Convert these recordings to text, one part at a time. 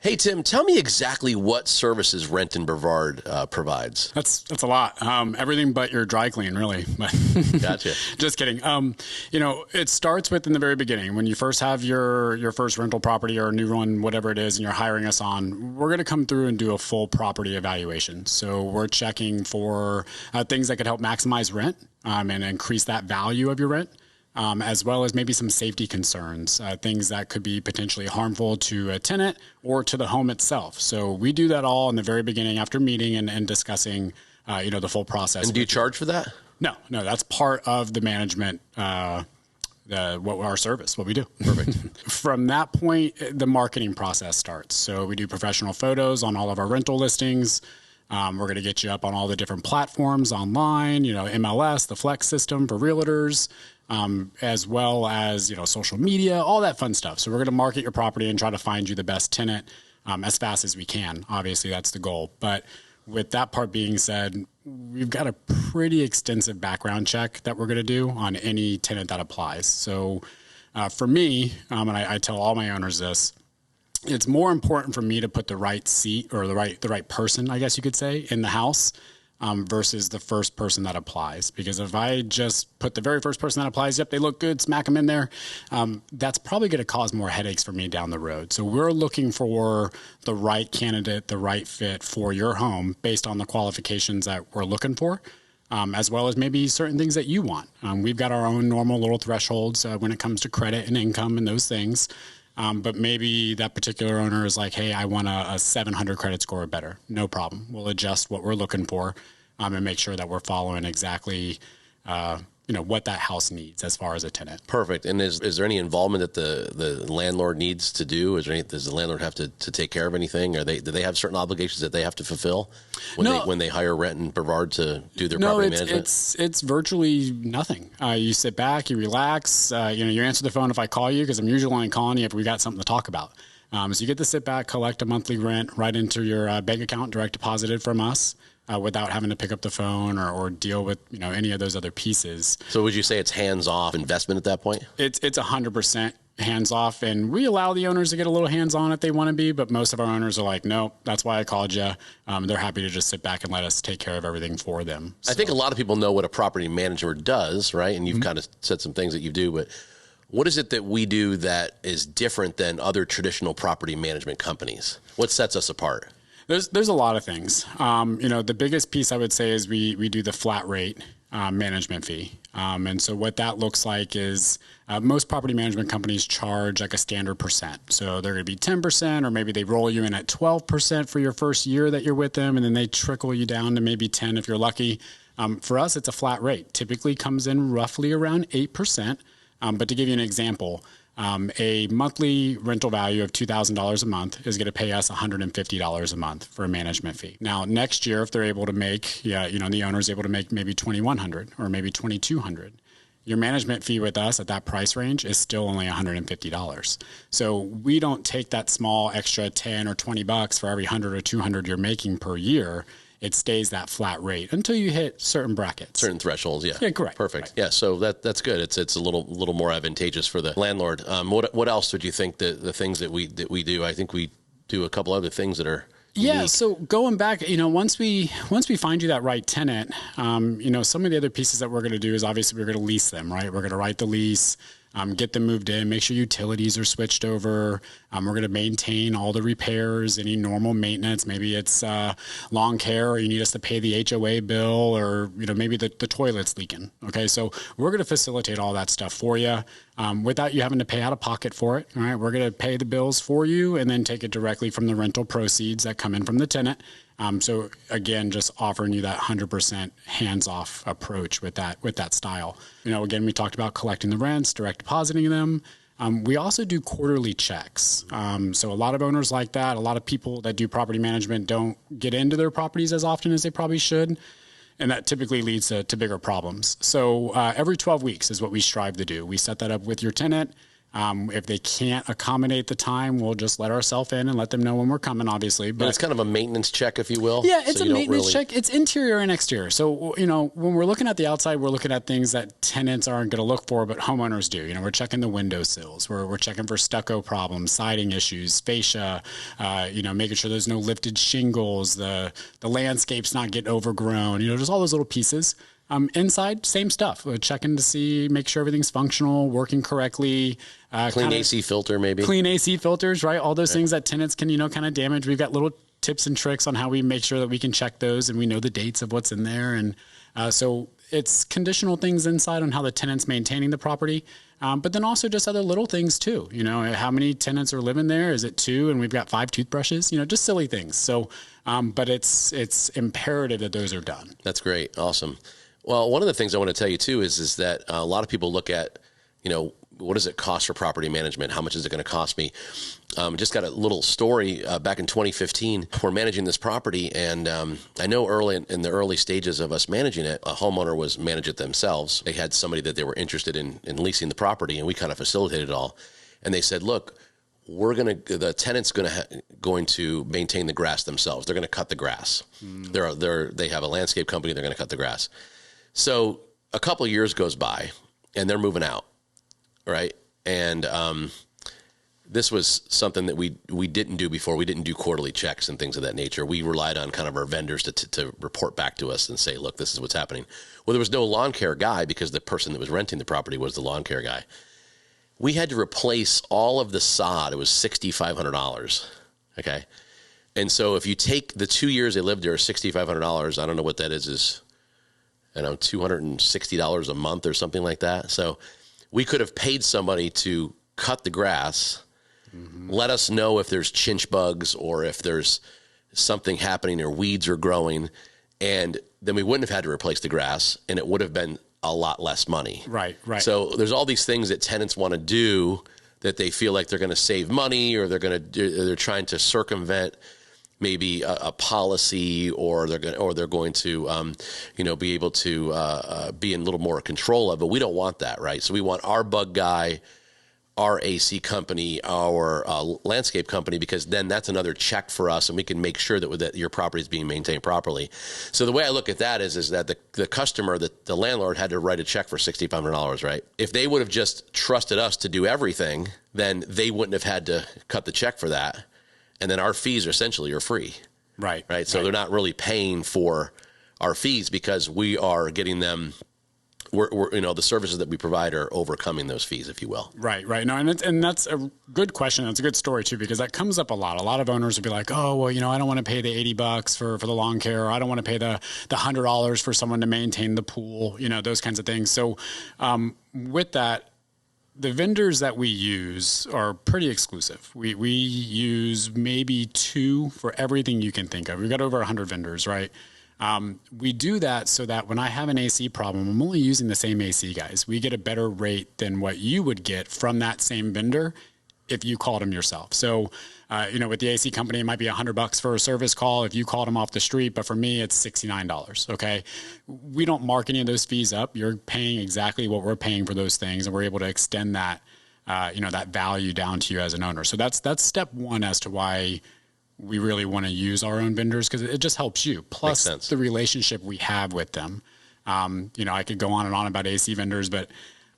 Hey, Tim, tell me exactly what services Rent in Brevard provides. That's a lot. Everything but your dry clean, really. Gotcha. Just kidding. It starts with in the very beginning when you first have your first rental property or a new one, whatever it is, and you're hiring us on. We're going to come through and do a full property evaluation. So we're checking for things that could help maximize rent and increase that value of your rent. As well as maybe some safety concerns, things that could be potentially harmful to a tenant or to the home itself. So we do that all in the very beginning after meeting and discussing, the full process. And do you charge for that? No, that's part of the management, our service, what we do. Perfect. From that point, the marketing process starts. So we do professional photos on all of our rental listings. We're going to get you up on all the different platforms online, MLS, the Flex system for realtors, as well as, social media, all that fun stuff. So we're going to market your property and try to find you the best tenant as fast as we can. Obviously, that's the goal. But with that part being said, we've got a pretty extensive background check that we're going to do on any tenant that applies. So for me, and I tell all my owners this, it's more important for me to put the right seat or the right person, I guess you could say, in the house versus the first person that applies. Because if I just put the very first person that applies, yep, they look good, smack them in there, that's probably going to cause more headaches for me down the road. So we're looking for the right candidate, the right fit for your home based on the qualifications that we're looking for. As well as maybe certain things that you want. We've got our own normal little thresholds when it comes to credit and income and those things. But maybe that particular owner is like, hey, I want a 700 credit score or better. No problem. We'll adjust what we're looking for and make sure that we're following exactly what that house needs as far as a tenant. Perfect. And is there any involvement that the landlord needs to do? Does the landlord have to take care of anything? Do they have certain obligations that they have to fulfill when they hire Rent in Brevard to do their property management? It's virtually nothing. You sit back, you relax, you answer the phone if I call you, because I'm usually only calling you if we got something to talk about. So you get to sit back, collect a monthly rent right into your bank account, direct deposited from us. Without having to pick up the phone or deal with any of those other pieces. So would you say it's hands-off investment at that point? It's 100% hands-off, and we allow the owners to get a little hands-on if they want to be, but most of our owners are like, no, that's why I called you. They're happy to just sit back and let us take care of everything for them. So. I think a lot of people know what a property manager does, right? And you've kind of said some things that you do, but what is it that we do that is different than other traditional property management companies? What sets us apart? There's a lot of things. The biggest piece I would say is we do the flat rate management fee. And so what that looks like is most property management companies charge like a standard percent. So they're going to be 10%, or maybe they roll you in at 12% for your first year that you're with them, and then they trickle you down to maybe 10 if you're lucky. For us, it's a flat rate. Typically comes in roughly around 8%. But to give you an example, a monthly rental value of $2,000 a month is going to pay us $150 a month for a management fee. Now, next year, if they're able to make, the owner's able to make maybe $2,100 or maybe $2,200, your management fee with us at that price range is still only $150. So we don't take that small extra 10 or 20 bucks for every 100 or 200 you're making per year. It stays that flat rate until you hit certain brackets. Certain thresholds, yeah. Yeah, correct. Perfect. Right. Yeah, so that's good. It's a little more advantageous for the landlord. What else would you think the things that we do? I think we do a couple other things that are unique. Yeah, so going back, once we find you that right tenant, some of the other pieces that we're going to do is obviously we're going to lease them, right? We're going to write the lease. Get them moved in, make sure utilities are switched over. We're going to maintain all the repairs, any normal maintenance. Maybe it's lawn care, or you need us to pay the HOA bill, or maybe the toilet's leaking. Okay, so we're going to facilitate all that stuff for you without you having to pay out of pocket for it. All right, we're going to pay the bills for you and then take it directly from the rental proceeds that come in from the tenant. So again, just offering you that 100% hands-off approach with that style. Again, we talked about collecting the rents, direct depositing them. We also do quarterly checks. So a lot of owners like that. A lot of people that do property management don't get into their properties as often as they probably should. And that typically leads to bigger problems. So every 12 weeks is what we strive to do. We set that up with your tenant. If they can't accommodate the time, we'll just let ourselves in and let them know when we're coming, obviously. But it's kind of a maintenance check, if you will. Yeah, it's a maintenance check. It's interior and exterior. So, when we're looking at the outside, we're looking at things that tenants aren't going to look for, but homeowners do. We're checking the window sills. We're checking for stucco problems, siding issues, fascia, making sure there's no lifted shingles, the landscape's not getting overgrown, just all those little pieces. Inside, same stuff. We're checking to make sure everything's functional, working correctly. Clean AC filter, maybe. Clean AC filters, right? All those things that tenants can, kind of damage. We've got little tips and tricks on how we make sure that we can check those and we know the dates of what's in there. And so it's conditional things inside on how the tenant's maintaining the property. But then also just other little things too. How many tenants are living there? Is it 2 and we've got 5 toothbrushes? Just silly things. So, but it's imperative that those are done. That's great. Awesome. Well, one of the things I want to tell you too is that a lot of people look at, what does it cost for property management? How much is it going to cost me? Just got a little story back in 2015. We're managing this property, and I know in the early stages of us managing it, a homeowner was managing it themselves. They had somebody that they were interested in leasing the property, and we kind of facilitated it all. And they said, look, the tenant's going to maintain the grass themselves. They're going to cut the grass. They have a landscape company. They're going to cut the grass. So a couple of years goes by and they're moving out, right? And this was something that we didn't do before. We didn't do quarterly checks and things of that nature. We relied on kind of our vendors to report back to us and say, look, this is what's happening. Well, there was no lawn care guy because the person that was renting the property was the lawn care guy. We had to replace all of the sod. It was $6,500, okay? And so if you take the 2 years they lived there, $6,500, I don't know what that is $260 a month or something like that. So we could have paid somebody to cut the grass, let us know if there's chinch bugs or if there's something happening or weeds are growing, and then we wouldn't have had to replace the grass, and it would have been a lot less money. Right. So there's all these things that tenants want to do that they feel like they're going to save money, or they're trying to circumvent maybe a policy, or they're going to be able to be in a little more control of. But we don't want that, right? So we want our bug guy, our AC company, our landscape company, because then that's another check for us, and we can make sure that your property is being maintained properly. So the way I look at that is that the customer, the landlord, had to write a check for $6,500, right? If they would have just trusted us to do everything, then they wouldn't have had to cut the check for that. And then our fees essentially are free. Right. So they're not really paying for our fees because we are getting them. We're the services that we provide are overcoming those fees, if you will. Right. No, and that's a good question. That's a good story too, because that comes up a lot. A lot of owners would be like, oh, well, I don't want to pay the $80 for the lawn care, or I don't want to pay the $100 for someone to maintain the pool, those kinds of things. So with that, the vendors that we use are pretty exclusive. We use maybe 2 for everything you can think of. We've got over 100 vendors, right? We do that so that when I have an AC problem, I'm only using the same AC guys. We get a better rate than what you would get from that same vendor if you called them yourself. So, with the AC company, it might be $100 for a service call if you called them off the street, but for me, it's $69. Okay. We don't mark any of those fees up. You're paying exactly what we're paying for those things, and we're able to extend that, that value down to you as an owner. So that's step one as to why we really want to use our own vendors, because it just helps you. Plus the relationship we have with them. I could go on and on about AC vendors, but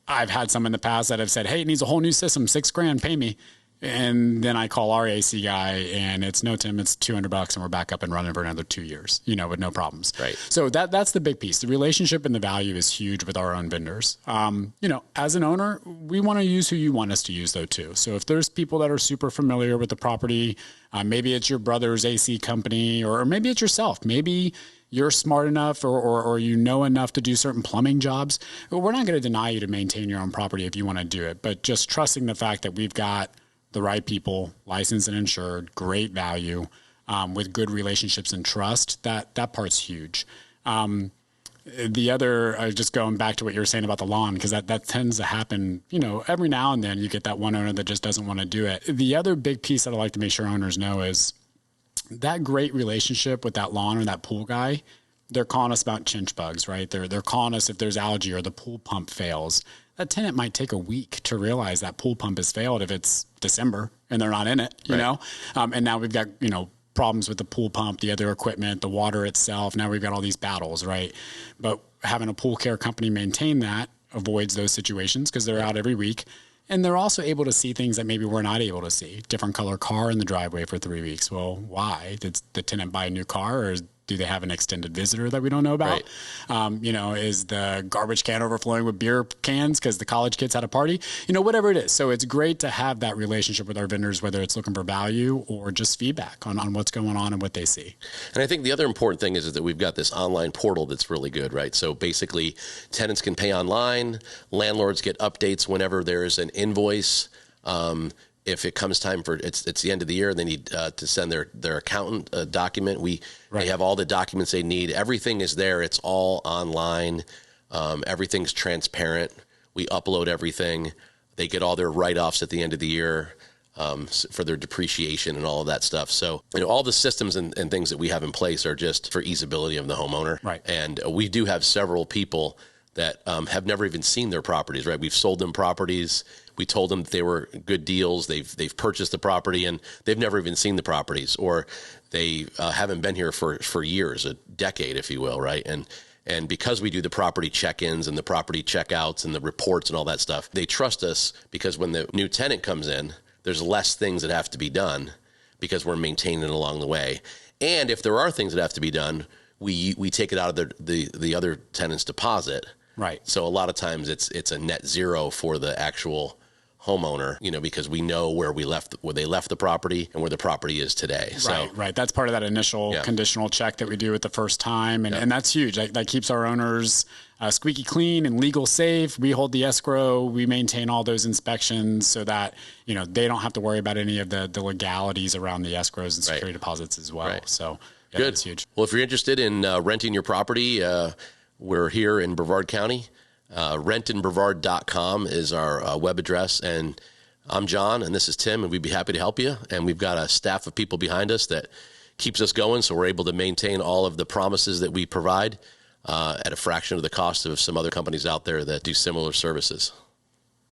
I've had some in the past that have said, hey, it needs a whole new system, $6,000, pay me. And then I call our AC guy and it's no, Tim, it's $200 and we're back up and running for another 2 years, with no problems. Right. So that's the big piece. The relationship and the value is huge with our own vendors. As an owner, we want to use who you want us to use though too. So if there's people that are super familiar with the property, maybe it's your brother's AC company, or maybe it's yourself. Maybe you're smart enough or enough to do certain plumbing jobs. We're not going to deny you to maintain your own property if you want to do it, but just trusting the fact that we've got the right people, licensed and insured, great value, with good relationships and trust, that part's huge. The other, just going back to what you were saying about the lawn, because that tends to happen, every now and then you get that one owner that just doesn't want to do it. The other big piece that I like to make sure owners know is that great relationship with that lawn or that pool guy. They're calling us about chinch bugs, right? They're calling us if there's algae or the pool pump fails. that tenant might take a week to realize that pool pump has failed if it's December and they're not in it, you know? And now we've got, problems with the pool pump, the other equipment, the water itself. Now we've got all these battles, right? But having a pool care company maintain that avoids those situations because they're out every week. And they're also able to see things that maybe we're not able to see. Different color car in the driveway for 3 weeks. Well, why? Did the tenant buy a new car, or do they have an extended visitor that we don't know about? Right. Is the garbage can overflowing with beer cans because the college kids had a party? Whatever it is. So it's great to have that relationship with our vendors, whether it's looking for value or just feedback on what's going on and what they see. And I think the other important thing is that we've got this online portal that's really good, right? So basically, tenants can pay online. Landlords get updates whenever there's an invoice. If it comes time for it's the end of the year, they need to send their accountant a document. They have all the documents they need. Everything is there. It's all online. Everything's transparent. We upload everything. They get all their write-offs at the end of the year for their depreciation and all of that stuff. So all the systems and things that we have in place are just for easeability of the homeowner. Right. And we do have several people that have never even seen their properties, right? We've sold them properties. We told them that they were good deals. They've purchased the property and they've never even seen the properties, or they haven't been here for years, a decade, if you will, right? And because we do the property check-ins and the property checkouts and the reports and all that stuff, they trust us because when the new tenant comes in, there's less things that have to be done because we're maintaining it along the way. And if there are things that have to be done, we take it out of the other tenant's deposit. Right. So a lot of times it's a net zero for the actual homeowner, because we know where they left the property and where the property is today. Right. That's part of that initial conditional check that we do at the first time. And that's huge. That keeps our owners squeaky clean and legal safe. We hold the escrow. We maintain all those inspections so that, they don't have to worry about any of the legalities around the escrows and security deposits as well. Right. So good. That's huge. Well, if you're interested in renting your property, we're here in Brevard County. rentinbrevard.com is our web address. And I'm John, and this is Tim, and we'd be happy to help you. And we've got a staff of people behind us that keeps us going, so we're able to maintain all of the promises that we provide at a fraction of the cost of some other companies out there that do similar services.